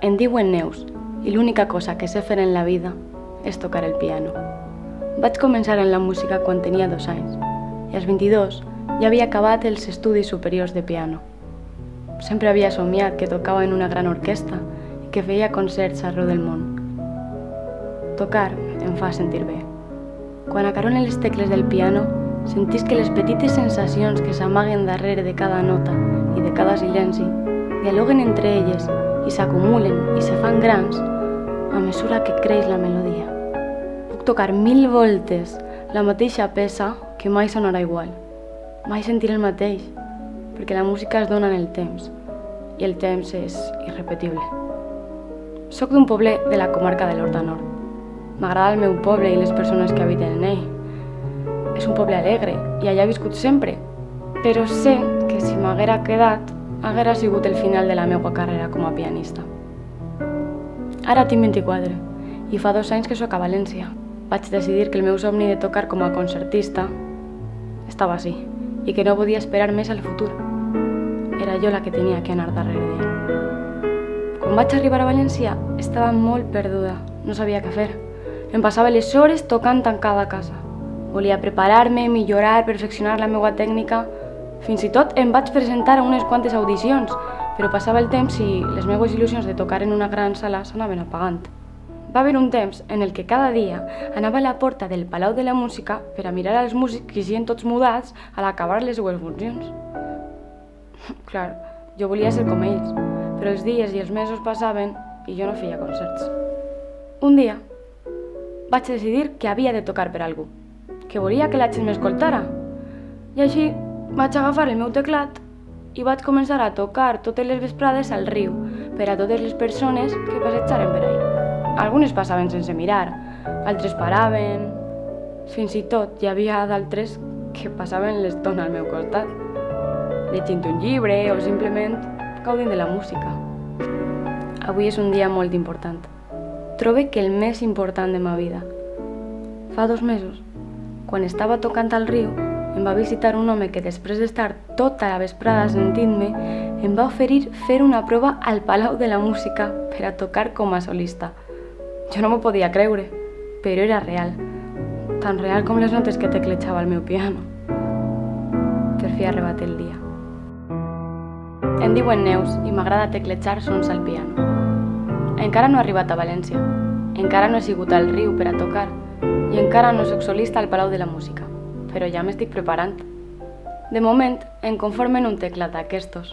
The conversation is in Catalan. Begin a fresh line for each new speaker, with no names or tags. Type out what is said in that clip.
Em diuen Neus i l'única cosa que sé fer en la vida és tocar el piano. Vaig començar en la música quan tenia 2 anys i als 22 ja havia acabat els estudis superiors de piano. Sempre havia somiat que tocava en una gran orquestra i que feia concerts arreu del món. Tocar em fa sentir bé. Quan acaronen les tecles del piano, sentís que les petites sensacions que s'amaguen darrere de cada nota i de cada silenci dialoguen entre elles i s'acumulen i se fan grans a mesura que creix la melodia. Puc tocar 1000 voltes la mateixa peça que mai sonarà igual. Mai sentiré el mateix, perquè la música es dona en el temps i el temps és irrepetible. Soc d'un poble de la comarca de l'Horta Nord. M'agrada el meu poble i les persones que habiten en ell. És un poble alegre i allà he viscut sempre, però sé que si m'haguera quedat, haguera sigut el final de la meva carrera com a pianista. Ara tinc 24 i fa 2 anys que soc a València. Vaig decidir que el meu somni de tocar com a concertista estava així i que no podia esperar més al futur. Era jo la que tenia que anar darrere d'ell. Quan vaig arribar a València estava molt perduda, no sabia què fer. Em passava les hores tocant tancada a casa. Volia preparar-me, millorar, perfeccionar la meva tècnica. Fins i tot em vaig presentar a unes quantes audicions, però passava el temps i les meves il·lusions de tocar en una gran sala s'anaven apagant. Va haver un temps en el que cada dia anava a la porta del Palau de la Música per a mirar als músics que eixien tots mudats a l'acabar les seues funcions. Clar, jo volia ser com ells, però els dies i els mesos passaven i jo no feia concerts. Un dia vaig decidir que havia de tocar per algú, que volia que la gent m'escoltara. I així vaig agafar el meu teclat i vaig començar a tocar totes les vesprades al riu per a totes les persones que passejaren per ahí. Algunes passaven sense mirar, altres paraven. Fins i tot hi havia d'altres que passaven l'estona al meu costat, llegint un llibre o simplement gaudint de la música. Avui és un dia molt important. Trobo que el més important de ma vida. Fa 2 mesos, quan estava tocant al riu, em va visitar un home que després d'estar tota la vesprada sentint-me, em va oferir fer una prova al Palau de la Música per a tocar com a solista. Jo no m'ho podia creure, però era real, tan real com les notes que teclejava el meu piano. Per fi ha arribat el dia. Em diuen Neus i m'agrada teclejar sons al piano. Encara no he arribat a València, encara no he sigut al riu per a tocar i encara no soc solista al Palau de la Música, però ja m'estic preparant. De moment, em conformo en un teclat d'aquestos.